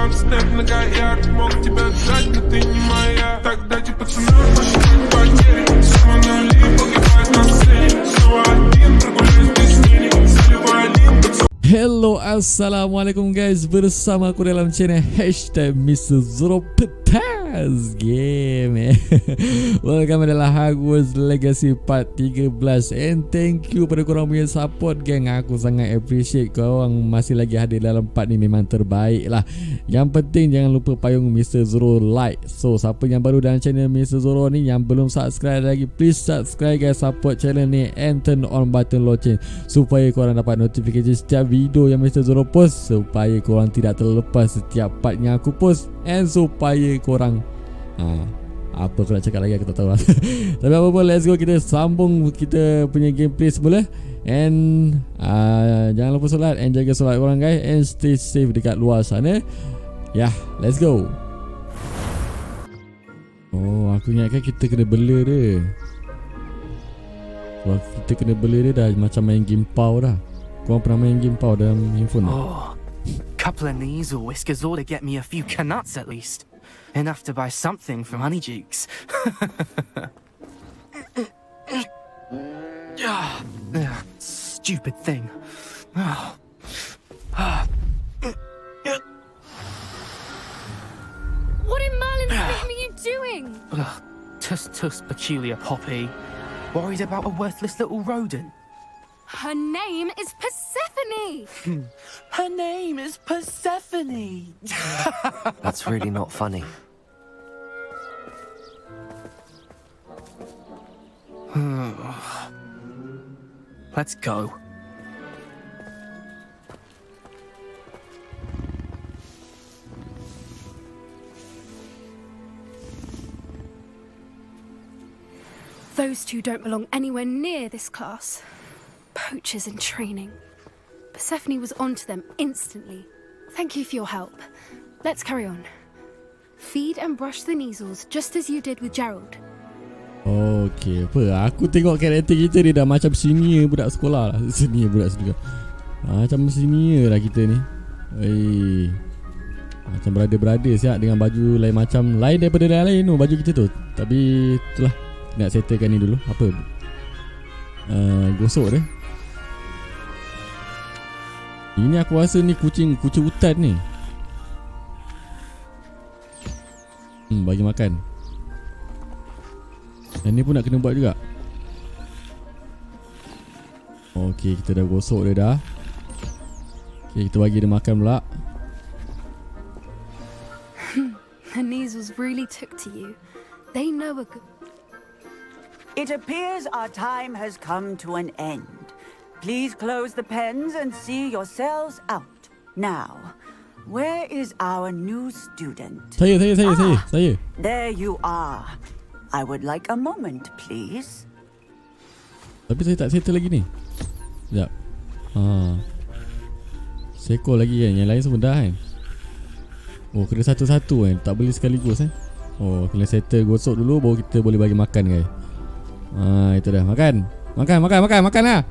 дабстеп многоярд. Мог тебя отдать, но ты не моя. Тогда эти пацаны пошли потери. Снова нули погибают на сцене. Снова один прогуляюсь без денег. Заливай линк. Hello, Assalamualaikum guys. Bersama aku dalam channel #MrZorro petasss game. Welcome adalah Hogwarts Legacy part 13. And thank you pada korang punya support gang. Aku sangat appreciate korang masih lagi hadir dalam part ni, memang terbaik lah. Yang penting jangan lupa payung MrZorro like. So siapa yang baru dalam channel MrZorro ni, yang belum subscribe lagi, please subscribe guys, support channel ni and turn on button loceng supaya korang dapat notifikasi setiap video yang MrZorro post, supaya korang tidak terlepas setiap part yang aku post, and supaya korang apa aku nak cakap lagi aku tak tahu lah. Tapi apa pun, let's go, kita sambung kita punya gameplay semula. And jangan lupa solat and jaga solat korang guys, and stay safe dekat luar sana. Let's go. Oh, aku ingatkan kita kena bela dia. Kalau kita kena bela dia dah macam main game pow dah. Korang pernah main game pow dalam handphone? Couple of these or whiskers ought to get me a few canuts at least. Enough to buy something from Honeydukes. Stupid thing. What in Merlin's name are you doing? Tuss peculiar poppy. Worried about a worthless little rodent. Her name is Persephone. Her name is Persephone. That's really not funny. Let's go. Those two don't belong anywhere near this class. Poachers in training. Persephone was onto them instantly. Thank you for your help. Let's carry on. Feed and brush the Neasels just as you did with Gerald. Okay, apa? Aku tengok karakter kita, dia dah macam senior budak sekolah lah. Senior budak sekolah. Macam senior lah kita ni. Macam brother-brother siap, dengan baju lain macam, lain daripada lain tu baju kita tu. Tapi itulah, nak settlekan ni dulu. Apa? Gosok dia. Ini aku rasa ni kucing hutan ni. Bagi makan. Dan ni pun nak kena buat juga. Okey, kita dah gosok dia dah. Okey, kita bagi dia makan pula. The Neasels really took to you. They know a good... It appears our time has come to an end. Please close the pens and see yourselves out. Now, where is our new student? Saya. There you are. I would like a moment, please. Tapi saya tak settle lagi ni. Sekejap. Sekor lagi kan. Yang lain semua dah kan. Oh, kena satu-satu kan. Tak boleh sekaligus kan. Oh, kena settle gosok dulu, baru kita boleh bagi makan guys. Itu dah. Makan lah.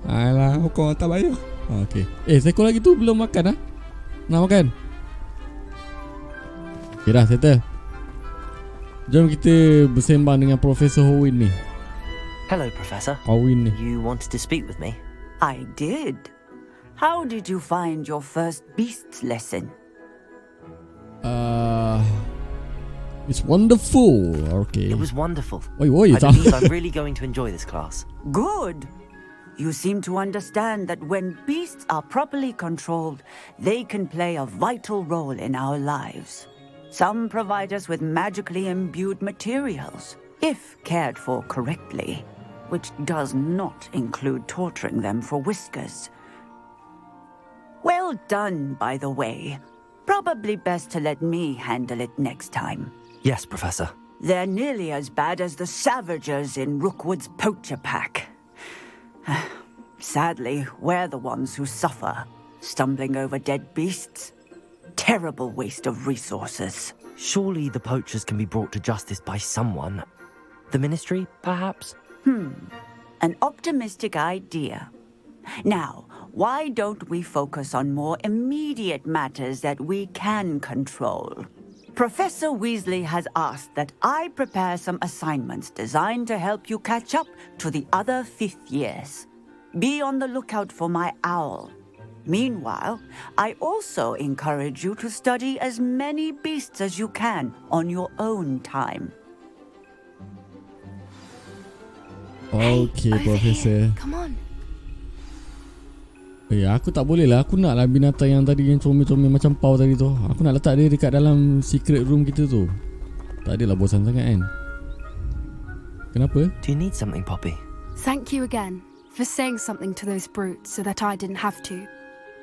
Alah, kau tak bayar. Okay. Sekor lagi tu belum makan lah. Nak makan. Okay dah, settle. Jom kita bersembang dengan Profesor Howin ni. Hello, Professor. Howin ni. You wanted to speak with me? I did. How did you find your first beasts lesson? It's wonderful. Okay. It was wonderful. Oi, I believe I'm really going to enjoy this class. Good. You seem to understand that when beasts are properly controlled, they can play a vital role in our lives. Some provide us with magically imbued materials, if cared for correctly, which does not include torturing them for whiskers. Well done, by the way. Probably best to let me handle it next time. Yes, Professor. They're nearly as bad as the Savagers in Rookwood's poacher pack. Sadly, we're the ones who suffer, stumbling over dead beasts. Terrible waste of resources. Surely the poachers can be brought to justice by someone. The Ministry, perhaps? An optimistic idea. Now, why don't we focus on more immediate matters that we can control? Professor Weasley has asked that I prepare some assignments designed to help you catch up to the other 5th years. Be on the lookout for my owl. Meanwhile, I also encourage you to study as many beasts as you can on your own time. Okay, Over Professor. here. Come on. Aku tak boleh lah. Aku nak lah binatang yang tadi, yang comel-comel macam pau tadi tu. Aku nak letak dia dekat dalam secret room kita tu. Tak adalah bosan sangat kan? Kenapa? Do you need something, Poppy? Thank you again for saying something to those brutes so that I didn't have to.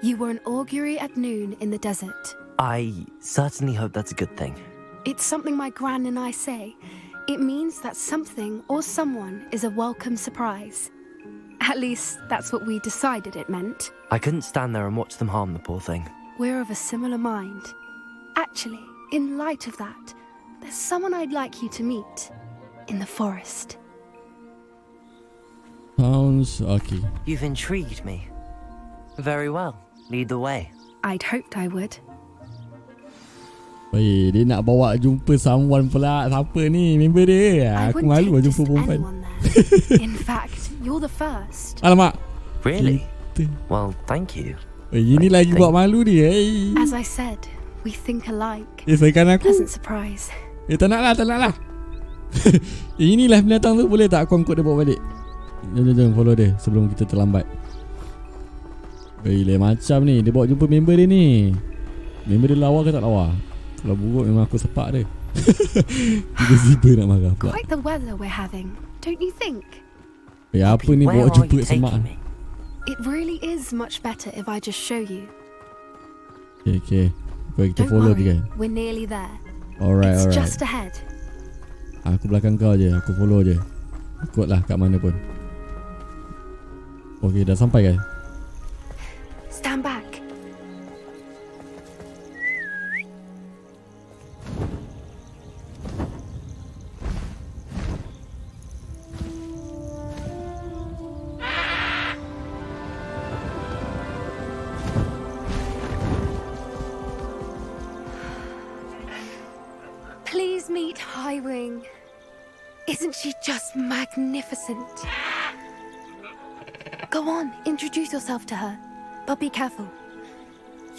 You were an augury at noon in the desert. I certainly hope that's a good thing. It's something my gran and I say. It means that something or someone is a welcome surprise. At least that's what we decided it meant. I couldn't stand there and watch them harm the poor thing. We're of a similar mind. Actually, in light of that, there's someone I'd like you to meet in the forest. Sounds okay. You've intrigued me. Very well. Lead the way. I'd hoped I would. Weh, dia nak bawa jumpa someone pula. Siapa ni? Member dia. I Aku wouldn't malu lah take jumpa just perempuan. anyone there. In fact, you're the first. Alamak. Really? Kita. Well, thank you. Weh, ini lagi buat malu dia. As I said, we think alike. Sekan aku. Pleasant surprise. Tak nak lah, tak nak lah. Inilah binatang tu. Boleh tak aku angkut dia bawa balik? Jom follow dia sebelum kita terlambat. Weh, macam ni. Dia bawa jumpa member dia ni. Member dia lawa ke tak lawa? Kalau buruk memang aku sepak dia. Tiba-tiba nak marah pula. Quite the weather we're having, don't you think? Apa ni Where bawa are jumpa you semak? taking me? It really is much better if I just show you. Okay. Kita Don't follow worry, dia kan. we're nearly there. Alright. It's just ahead. Aku belakang kau je. Aku follow je. Ikutlah kat mana pun. Okay, dah sampai kan? Stand back. Please meet Highwing. Isn't she just magnificent? Go on, introduce yourself to her. But be careful.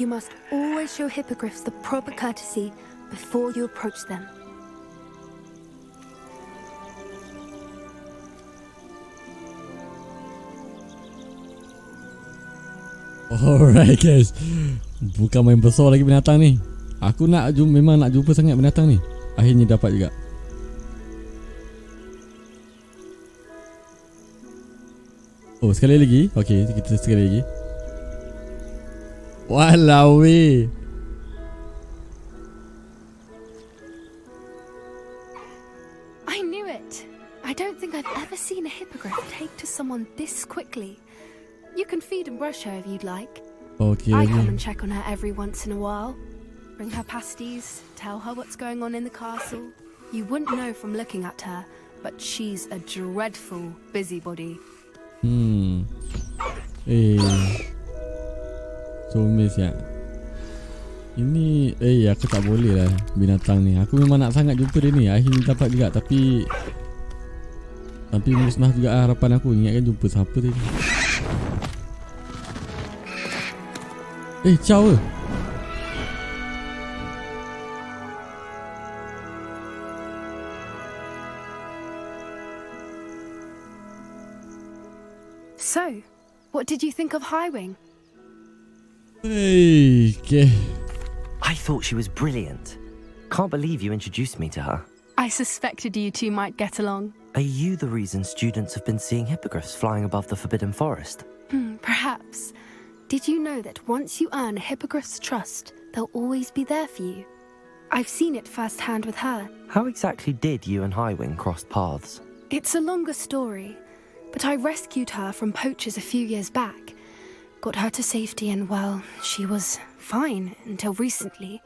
You must always show hippogriffs the proper courtesy before you approach them. Alright guys. Bukan main besar lagi binatang ni. Aku memang nak jumpa sangat binatang ni. Akhirnya dapat juga. Oh, sekali lagi. Okay, kita sekali lagi. Walau weh. I knew it. I don't think I've ever seen a hippogriff take to someone this quickly. You can feed and brush her if you'd like. Okay. I come and check on her every once in a while. Bring her pasties, tell her what's going on in the castle. You wouldn't know from looking at her, but she's a dreadful busybody. Comel siap. Ini aku tak boleh lah binatang ni. Aku memang nak sangat jumpa dia ni. Akhirnya dapat juga, tapi musnah juga harapan aku. Ingatkan jumpa siapa tadi. Ciao. So, what did you think of Highwing? Okay. I thought she was brilliant. Can't believe you introduced me to her. I suspected you two might get along. Are you the reason students have been seeing hippogriffs flying above the Forbidden Forest? Perhaps. Did you know that once you earn a hippogriff's trust, they'll always be there for you? I've seen it firsthand with her. How exactly did you and Highwing cross paths? It's a longer story, but I rescued her from poachers a few years back. Got her to safety and, well, she was fine until recently.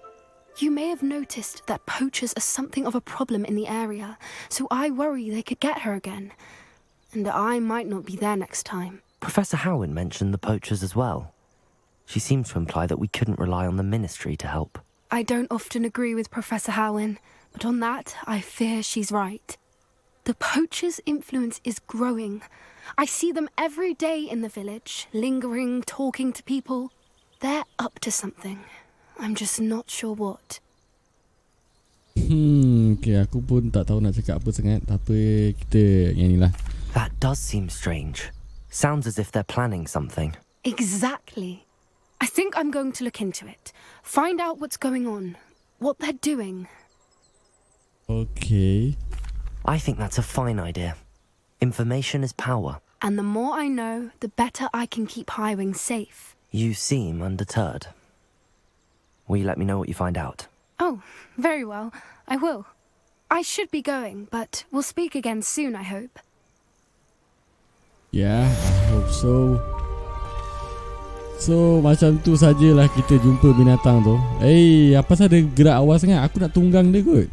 You may have noticed that poachers are something of a problem in the area, so I worry they could get her again. And I might not be there next time. Professor Howin mentioned the poachers as well. She seemed to imply that we couldn't rely on the ministry to help. I don't often agree with Professor Howin, but on that, I fear she's right. The poachers' influence is growing. I see them every day in the village, lingering, talking to people. They're up to something. I'm just not sure what. Okay, aku pun tak tahu nak cakap apa sangat. Tapi kita yang ni lah. That does seem strange. Sounds as if they're planning something. Exactly. I think I'm going to look into it. Find out what's going on. What they're doing. Okay. I think that's a fine idea. Information is power. And the more I know, the better I can keep hiring safe. You seem undeterred. Will you let me know what you find out? Oh, very well. I will. I should be going, but we'll speak again soon, I hope. Yeah, I hope so. So, macam tu sajalah kita jumpa binatang tu. Apa sahaja dia gerak awal sangat? Aku nak tunggang dia kot.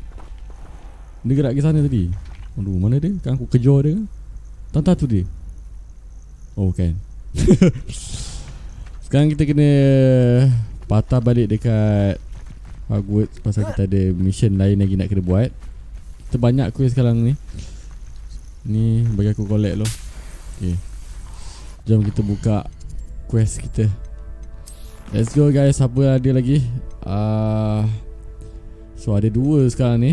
Dia gerak ke sana tadi. Aduh, mana dia? Kan aku kejar dia. Tantang tu dia. Oh, kan. Sekarang kita kena patah balik dekat Hogwarts pasal kita ada mission lain lagi nak kena buat. Kita banyak quest sekarang ni. Ni bagi aku collect loh. Okay. Jom kita buka quest kita. Let's go guys. Apa ada lagi? So ada 2 sekarang ni.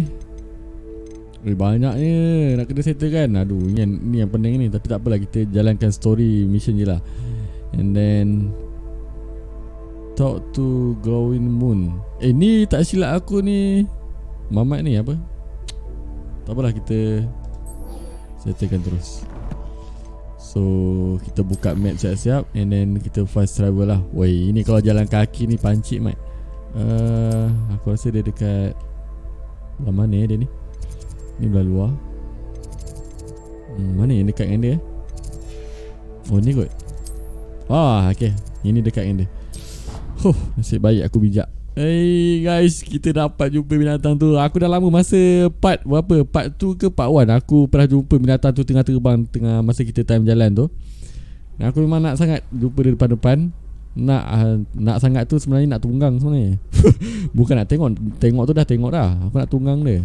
Banyaknya nak kena settle kan. Aduh, ni yang pening ni. Tapi tak apalah, kita jalankan story mission je lah. And then talk to glowing moon. Ni tak silap aku ni Mamat ni apa? Tak apalah, kita settlekan terus. So kita buka map siap-siap. And then kita fast travel lah. Woi, ini kalau jalan kaki ni pancit mat. Aku rasa dia dekat belah mana dia ni? Ni belah luar. Mana yang dekat dengan dia? Oh ni kot. Okay, ini dekat dengan dia. Nasib baik aku bijak. Hey guys, kita dapat jumpa binatang tu. Aku dah lama masa part berapa? Part 2 ke part 1 aku pernah jumpa binatang tu tengah terbang tengah masa kita time jalan tu. Dan aku memang nak sangat jumpa dia depan-depan. Nak sangat tu sebenarnya nak tunggang sebenarnya. Bukan nak tengok. Tengok tu dah tengok dah. Aku nak tunggang dia.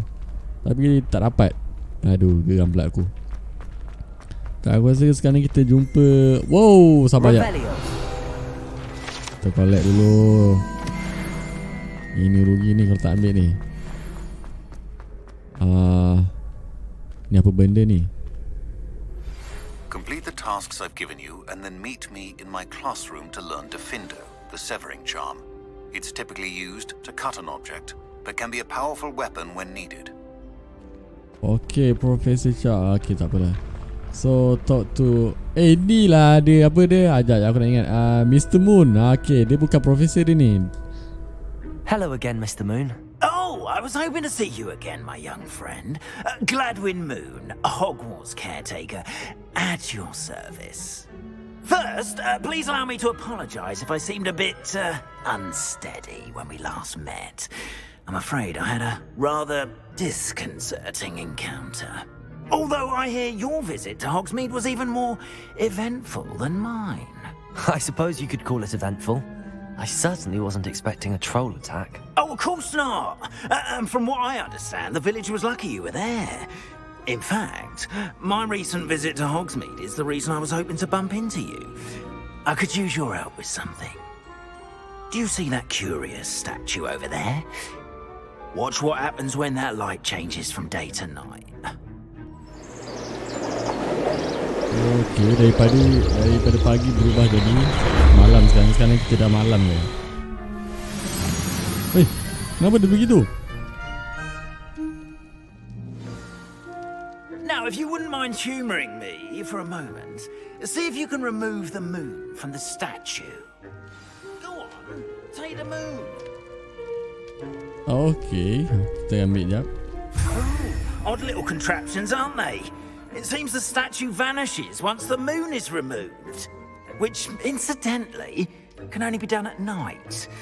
Tapi tak dapat. Aduh, geram pula aku. Aku rasa sekarang ni kita jumpa. Wow, sabar ya. Kita collect dulu. Ini rugi ni kalau tak ambil ni. Ni apa benda ni? Complete the tasks I've given you and then meet me in my classroom to learn Defindo, the severing charm. It's typically used to cut an object, but can be a powerful weapon when needed. Okay, Professor Cha. Okay, tak apalah. So, talk to ni lah dia. Apa dia? Ajak aku nak ingat. Mr. Moon. Okay, dia bukan Professor dia ni. Hello again, Mr. Moon. Oh, I was hoping to see you again, my young friend. Gladwin Moon, a Hogwarts caretaker, at your service. First, please allow me to apologise if I seemed a bit unsteady when we last met. I'm afraid I had a rather disconcerting encounter. Although I hear your visit to Hogsmeade was even more eventful than mine. I suppose you could call it eventful. I certainly wasn't expecting a troll attack. Oh, of course not. From what I understand, the village was lucky you were there. In fact, my recent visit to Hogsmeade is the reason I was hoping to bump into you. I could use your help with something. Do you see that curious statue over there? Watch what happens when that light changes from day to night. Okay, daripada pagi berubah jadi malam sekarang. Sekarang kita dah malam ya. Kenapa dia begitu? Now, if you wouldn't mind humouring me for a moment, see if you can remove the moon from the statue. Go on, take the moon. Okay, kita ambil jap. Odd little contraptions, aren't they? It seems the statue vanishes once the moon is removed, which, incidentally, can only be done at night.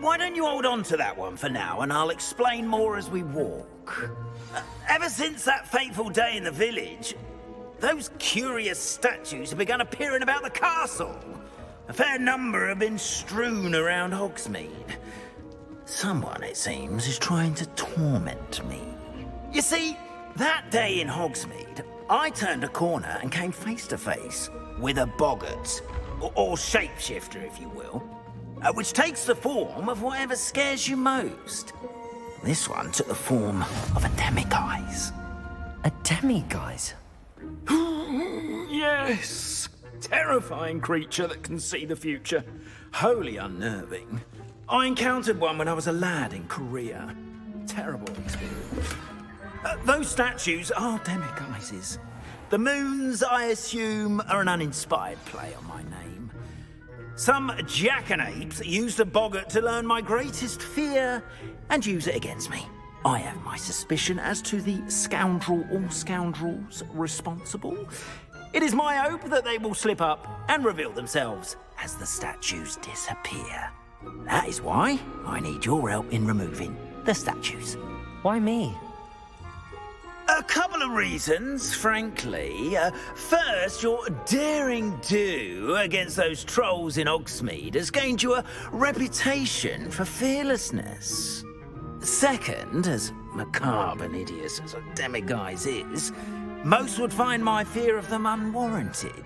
Why don't you hold on to that one for now, and I'll explain more as we walk. Ever since that fateful day in the village, those curious statues have begun appearing about the castle. A fair number have been strewn around Hogsmeade. Someone, it seems, is trying to torment me. You see, that day in Hogsmeade, I turned a corner and came face to face with a boggart, or shapeshifter, if you will, which takes the form of whatever scares you most. This one took the form of a demiguise. A demiguise? Yes. Terrifying creature that can see the future. Wholly unnerving. I encountered one when I was a lad in Korea. Terrible experience. Those statues are demiguises. The moons, I assume, are an uninspired play on my name. Some jackanapes used a boggart to learn my greatest fear and use it against me. I have my suspicion as to the scoundrel or scoundrels responsible. It is my hope that they will slip up and reveal themselves as the statues disappear. That is why I need your help in removing the statues. Why me? A couple of reasons, frankly. First, your daring do against those trolls in Hogsmeade has gained you a reputation for fearlessness. Second, as macabre and hideous as a demiguise is, most would find my fear of them unwarranted.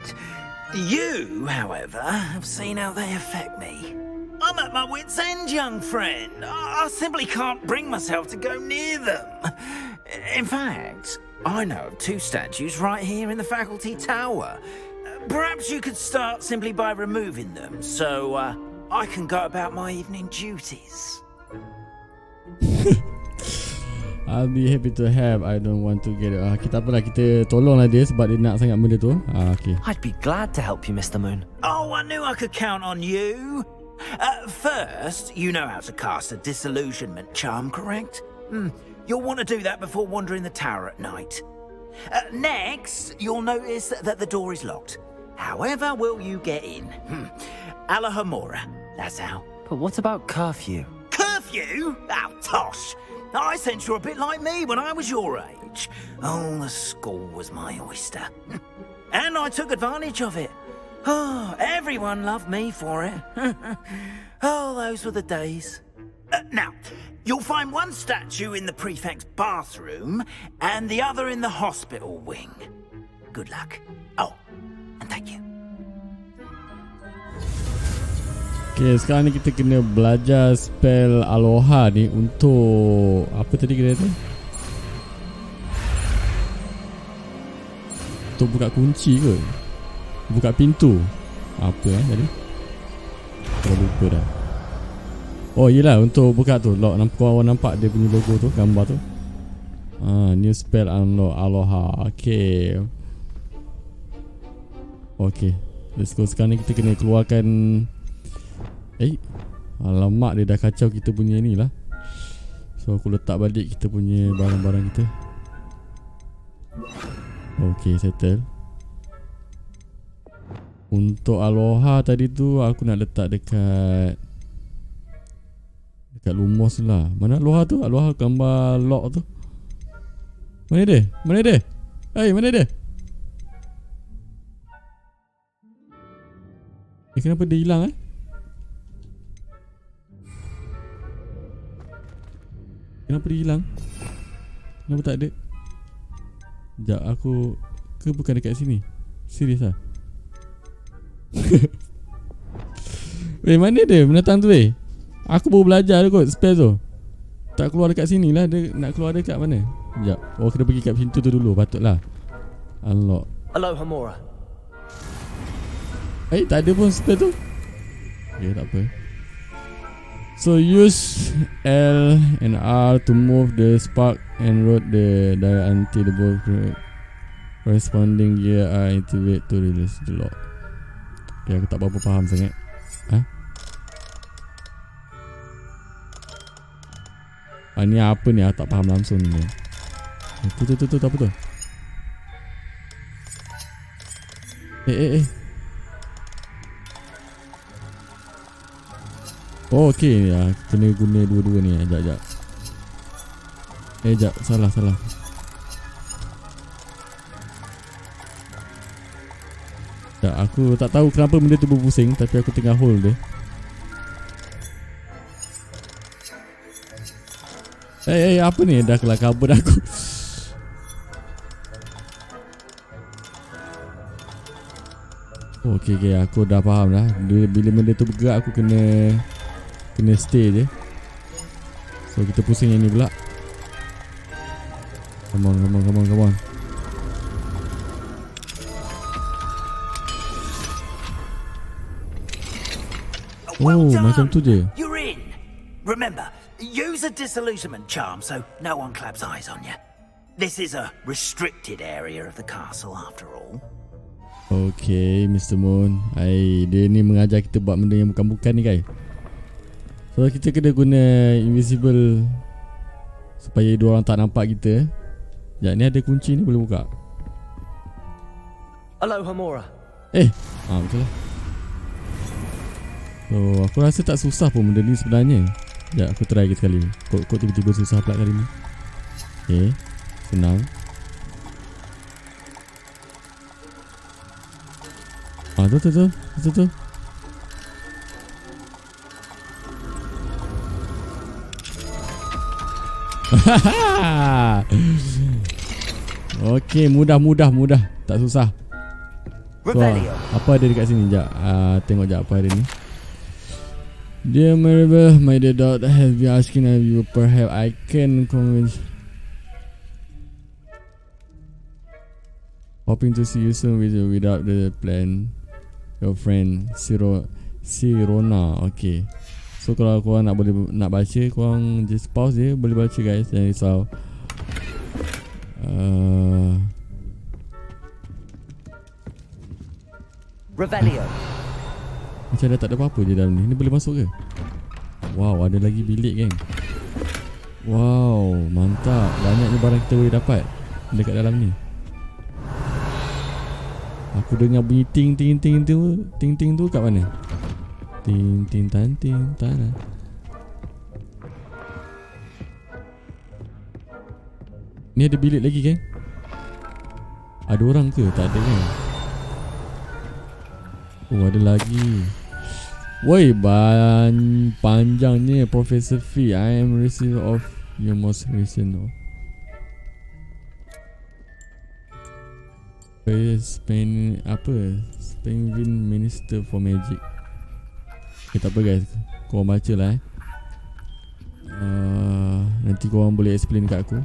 You, however, have seen how they affect me. I'm at my wit's end, young friend. I simply can't bring myself to go near them. In fact, I know of 2 statues right here in the faculty tower. Perhaps you could start simply by removing them, so I can go about my evening duties. I'll be happy to help. I don't want to get it. Kita apalah, kita tolonglah dia sebab dia nak sangat benda tu. Okay. I'd be glad to help you, Mr. Moon. Oh, I knew I could count on you. First, you know how to cast a disillusionment charm, correct? You'll want to do that before wandering the tower at night. Next, you'll notice that the door is locked. However will you get in? Alahomora, that's how. But what about curfew? Curfew? Oh, tosh. I sense you're a bit like me when I was your age. Oh, the school was my oyster. And I took advantage of it. Oh, everyone loved me for it. Oh, those were the days. Now, you'll find one statue in the prefect's bathroom and the other in the hospital wing. Good luck. Oh, and thank you. Okay, sekarang ni kita kena belajar spell Aloha ni untuk apa tadi kita kata? Untuk buka kunci ke? Buka pintu. Apa tadi? Saya lupa dah. Oh yelah, untuk buka tu lock. Korang nampak dia punya logo tu, gambar tu. New spell unlock Aloha. Okay. Okay, let's go. Sekarang ni kita kena keluarkan. Alamak, dia dah kacau kita punya ni lah. So aku letak balik kita punya barang-barang kita. Okay, settle. Untuk Aloha tadi tu aku nak letak dekat Lumos lah. Mana Aloha tu? Aloha gambar lock tu. Mana dia? Mana dia? Mana dia? Kenapa dia hilang Kenapa dia hilang? Kenapa tak ada? Sekejap, aku ke bukan dekat sini? Serius lah. Mana dia binatang tu Aku baru belajar je kot spell tu. Tak keluar dekat sini lah. Dia nak keluar dekat mana? Sekejap. Oh, kena pergi kat pintu tu dulu. Patutlah unlock. Alahomora. Tak ada pun spell tu. Okay, tak apa. So use L and R to move the spark and rotate the dial until the ball corresponding gear are activate to release the lock. Okay, aku tak berapa faham sangat. Ni apa ni? Aku tak faham langsung ni. Tu apa tu? Oh, okay ya, kena guna dua-dua ni. Sekejap. Sekejap, salah. Aku tak tahu kenapa benda tu berpusing, tapi aku tengah hold dia. Apa ni? Dah kelar kabut aku. Okay, aku dah faham dah. Bila benda tu bergerak, aku kena stay je. So kita pusing yang ni pula. Come on. Well done. Macam tu je. You're in. Remember, use a disillusionment charm so no one claps eyes on you. This is a restricted area of the castle after all. Okay, Mr. Moon. Dia ni mengajar kita buat benda yang bukan-bukan ni, guys. So kita kena guna invisible supaya dua orang tak nampak kita. Sekejap, ni ada kunci ni, boleh buka. Aloha Mora. Betul lah. So aku rasa tak susah pun benda ni sebenarnya. Sekejap, aku try lagi sekali. Kok tiba-tiba susah pula kali ni. Okay, senang. Tu. Okay, mudah. Tak susah. So, apa ada dekat sini? Sekejap, tengok sekejap apa ada ni. Dear Maribel, my dear daughter has been asking if you perhaps I can convince. Hoping to see you soon without the plan. Your friend Sirona. Okay. So kalau korang nak baca, korang just pause je, boleh baca guys, jangan risau. Revelio. Macam dah tak ada apa-apa je dalam ni. Ni boleh masuk ke? Wow, ada lagi bilik geng. Wow, mantap. Banyaknya barang kita boleh dapat dekat dalam ni. Aku dengar bunyi ting tu kat mana? Ting tan. Ni ada bilik lagi geng. Ada orang ke? Tak ada kan? Oh, ada lagi. Woi, panjangnya Professor Fee. I am receiver of your most recent Spain Minister for Magic. Okay, tak apa guys, korang baca lah nanti korang boleh explain kat aku.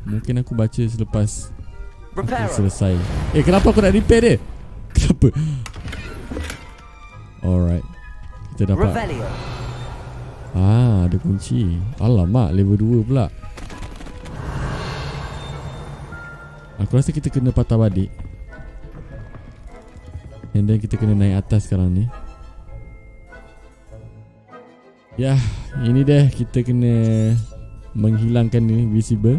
Mungkin aku baca selepas aku selesai. Kenapa aku nak repair dia? Kenapa? Alright, kita dapat. Ada kunci. Alamak, level 2 pula. Aku rasa kita kena patah balik. And then kita kena naik atas sekarang ni. Ya, ini dah kita kena menghilangkan ni invisible.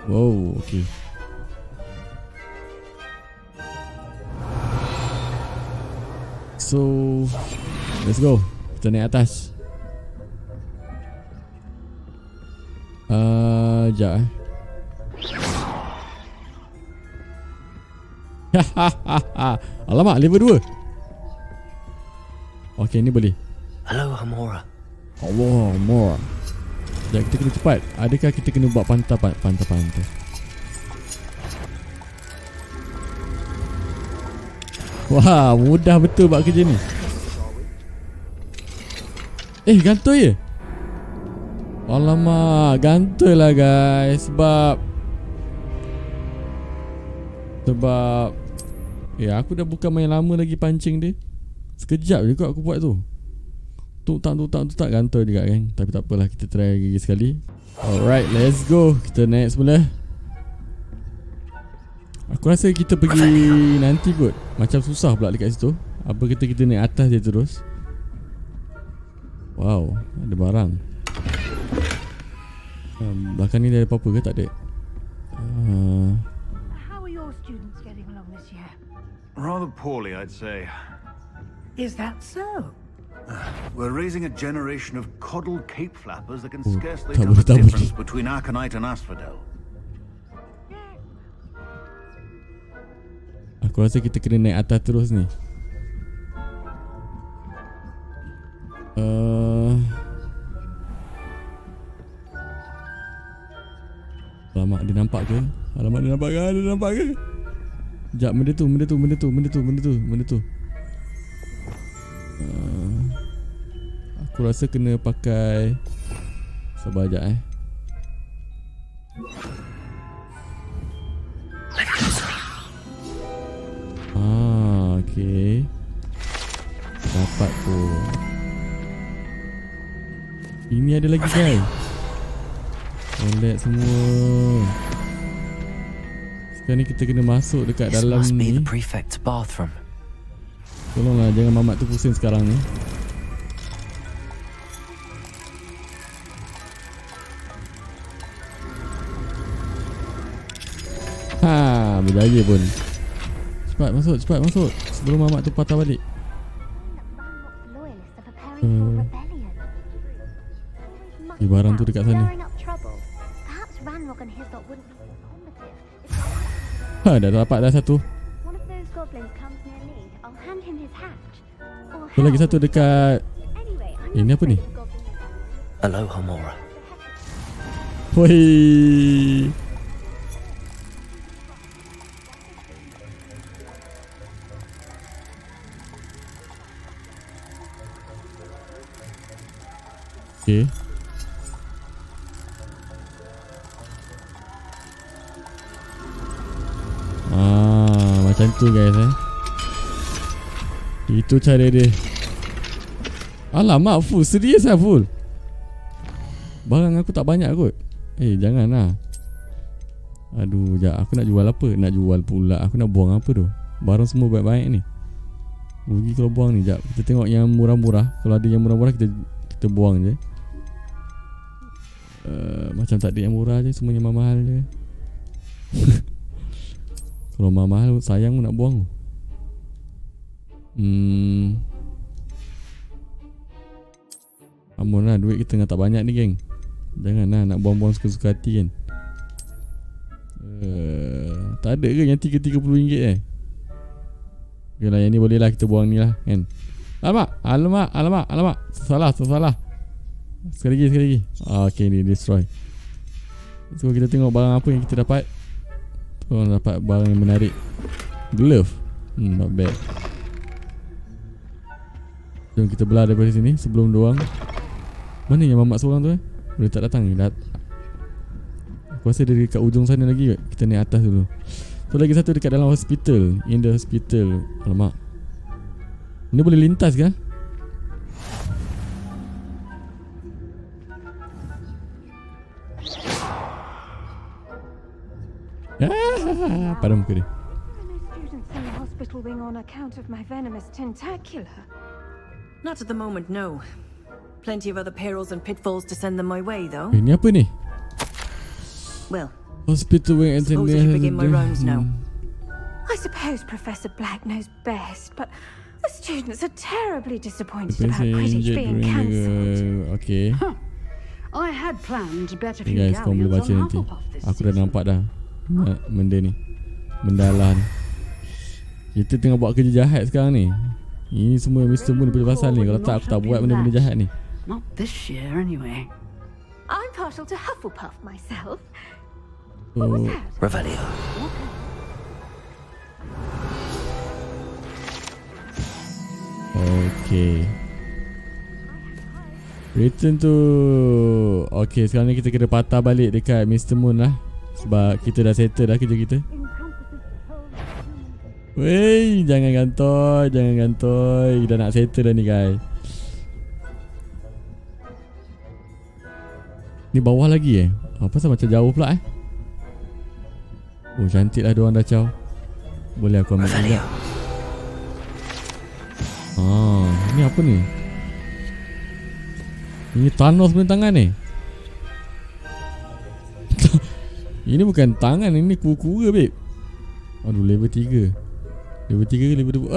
Wow, okay. So, let's go. Kita naik atas. Sekejap Alamak, level 2. Okay, ni boleh. Aloha Mora. Allah, Mora. Sekejap, kita kena cepat. Adakah kita kena buat pantai? Wah, mudah betul buat kerja ni. Gantung je. Alamak, gantung lah guys. Sebab aku dah bukan main lama lagi pancing dia. Sekejap je kot aku buat tu. Tak gantung juga kan. Tapi tak apalah, kita try lagi sekali. Alright, let's go. Kita naik semula. Aku rasa kita pergi nanti kot. Macam susah pula dekat situ. Apa kita naik atas je terus. Wow, ada barang. Belakang ni ada apa-apa ke? Tak ada. How are your students getting along this year? Rather poorly, I'd say. Is that so? We're raising a generation of coddled cape flappers that can Oh, scarcely tak tell the boleh. difference between aconite and asphodel. Aku rasa kita kena naik atas terus ni. Alamak, dia nampak ke? Alamak, dia nampak ke? Dia nampak ke? Sekejap, benda tu. Aku rasa kena pakai. Sabar sekejap Okay. Dapat tu. Ini ada lagi guys. Collect semua. Sekarang ni kita kena masuk dekat dalam ni. Tolonglah jangan mamat tu pusing sekarang ni. Berjaya pun. Cepat masuk sebelum mamat tu patah balik. Barang tu dekat sana. Dah dapat dah satu. Tu lagi satu dekat. Ini apa ni? Aloha Mora. Woi. Okay. Macam tu guys Itu cara dia. Alamak, full. Serius lah full. Barang aku tak banyak kot. Janganlah. Aduh, sekejap. Aku nak jual apa? Nak jual pula. Aku nak buang apa tu? Barang semua baik-baik ni. Rugi kalau buang ni. Sekejap, kita tengok yang murah-murah. Kalau ada yang murah-murah kita buang je. Macam tak ada yang murah je. Semuanya mahal je. Kalau mahal sayang nak buang. Amun lah, duit kita tak banyak ni geng. Janganlah nak buang-buang suka-suka hati kan. Tak ada ke yang RM30 Okay lah, yang ni boleh lah kita buang ni lah kan. Alamak. Salah. Sekali lagi. Okay, ni destroy. So kita tengok barang apa yang kita dapat. Dapat barang yang menarik. Glove. Not bad. Jom kita belah daripada sini sebelum diorang. Mana yang mamak seorang tu Boleh tak datang ni. Aku rasa dia dekat ujung sana lagi. Kita naik atas dulu. So lagi satu dekat dalam hospital. In the hospital. Alamak. Ini boleh lintas ke? Pada muka dia. Not at the moment, no. Plenty of other perils and pitfalls to send them my way, though. Ini apa ni? Well, hospital wing suppose I should begin my rounds now. I suppose Professor Black knows best, but the students are terribly disappointed about Quidditch being cancelled. Okay. I had planned better for guys, kau boleh baca nanti. Aku dah nampak dah benda ni. Mendalah ni. Kita tengah buat kerja jahat sekarang ni. Ini semua Mr. Moon daripada pasal ni. Kalau tak, aku tak buat benda-benda jahat ni. Not this year anyway. I'm partial to Hufflepuff myself. What was that? Revelio. Okay. Return to. Okay, sekarang ni kita kena patah balik dekat Mr. Moon lah. Sebab kita dah settle dah kerja kita. Wey, jangan gantoi. Dah nak settle dah ni guys. Ni bawah lagi pasal macam jauh pula Oh, cantik lah diorang dah caw. Boleh aku ambil juga. Ni apa ni? Ini Thanos punya tangan ni. Ini bukan tangan, ini kura-kura babe. Aduh, level 3. Level 3 ke level 2?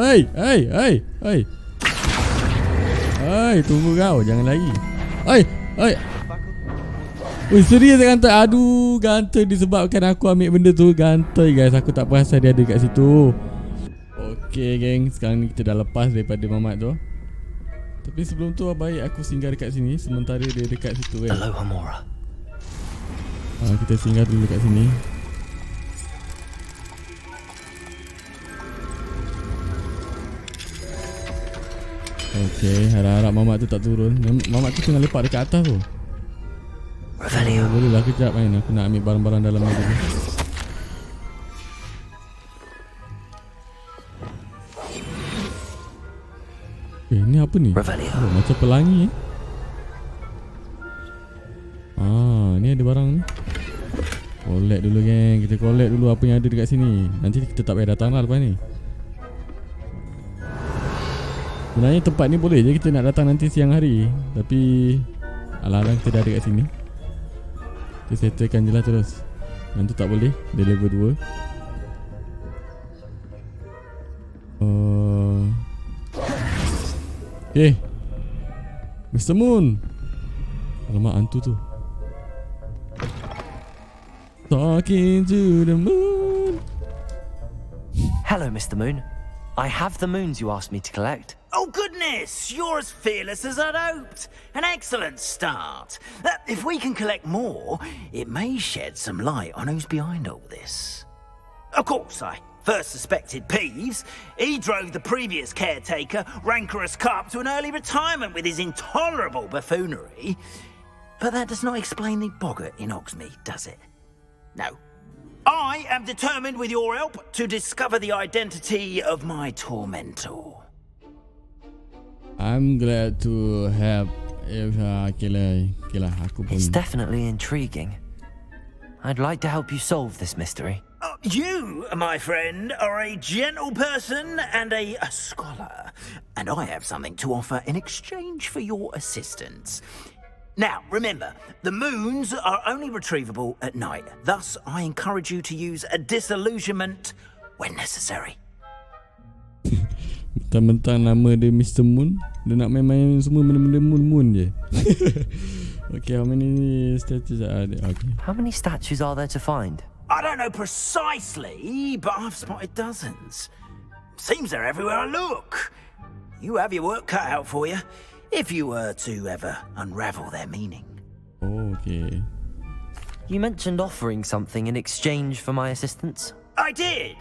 Hey, tunggu kau, jangan lari. Oi, serius gantoi. Aduh, gantoi disebabkan aku ambil benda tu. Gantoi guys, aku tak perasan dia ada kat situ. Okay geng, sekarang ni kita dah lepas daripada mamat tu. Tapi sebelum tu baik aku singgah dekat sini sementara dia dekat situ kan. Alohomora. Kita singgah dulu dekat sini. Okay, harap-harap mamat tu tak turun. Mamat tu tengah lepak dekat atas tu. Boleh lah kejap kan. Aku nak ambil barang-barang dalam ni dulu. Ni apa ni? Oh, macam pelangi ni ada barang ni. Collect dulu geng. Kita collect dulu apa yang ada dekat sini. Nanti kita tak payah datang lah lepas ni. Sebenarnya tempat ni boleh je kita nak datang nanti siang hari. Tapi alang-alang kita dah ada kat sini. Kita settlekan je lah terus. Yang tu tak boleh. Dia level 2. Mr. Moon. Alamak hantu tu. Talking to the moon. Hello, Mr. Moon. I have the moons you asked me to collect. Oh goodness, you're as fearless as I'd hoped. An excellent start. If we can collect more, it may shed some light on who's behind all this. Of course, I first suspected Peeves. He drove the previous caretaker, rancorous carp, to an early retirement with his intolerable buffoonery. But that does not explain the boggart in Hogsmeade, does it? No. I am determined with your help to discover the identity of my tormentor. I'm glad to help. It's definitely intriguing. I'd like to help you solve this mystery. You, my friend, are a gentle person and a scholar, and I have something to offer in exchange for your assistance. Now, remember, the moons are only retrievable at night. Thus, I encourage you to use a disillusionment when necessary. Mentang-mentang nama dia Mr. Moon, dia nak main-main semua benda-benda moon-moon je. Okay, how many statues are there? Okay. How many statues are there to find? I don't know precisely, but I've spotted dozens. Seems they're everywhere I look. You have your work cut out for you, if you were to ever unravel their meaning. Oh, okay. You mentioned offering something in exchange for my assistance? I did.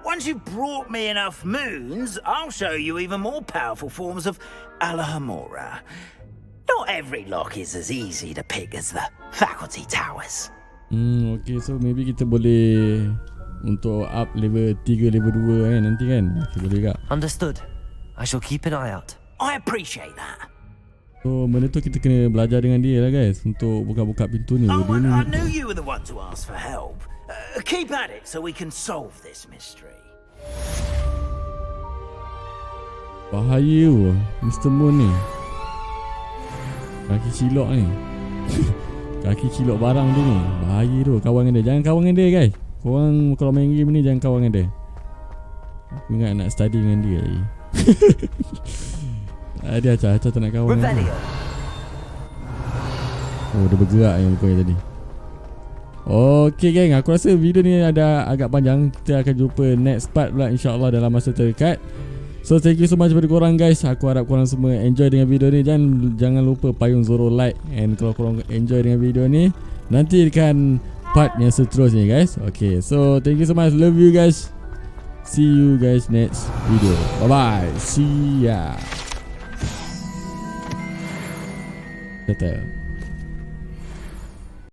Once you've brought me enough moons, I'll show you even more powerful forms of Alohomora. Not every lock is as easy to pick as the faculty towers. Okay, so maybe kita boleh untuk up level 3, level 2 kan nanti kan. Okay, boleh tak? Understood. I shall keep an eye out. I appreciate that. So benda tu kita kena belajar dengan dia lah guys untuk buka-buka pintu ni. Oh, I knew you were the one to ask for help. Keep at it so we can solve this mystery. Bahaya Mr. Moon ni. Kaki cilok ni. Kaki cilok barang dia ni. Bahaya tu. Kawan dengan dia. Jangan kawan dengan dia guys. Korang kalau main game ni jangan kawan dengan dia. Aku ingat nak study dengan dia lagi. Dia acah tak nak kawan dengan dia. Oh dia bergerak yang rupanya tadi. Okay geng, aku rasa video ni ada agak panjang. Kita akan jumpa next part pula insyaAllah dalam masa terdekat. So thank you so much kepada korang guys. Aku harap korang semua enjoy dengan video ni. Jangan lupa payung Zorro like. And kalau korang enjoy dengan video ni, nantikan part yang seterusnya guys. Okay, so thank you so much. Love you guys. See you guys next video. Bye bye. See ya. Betul.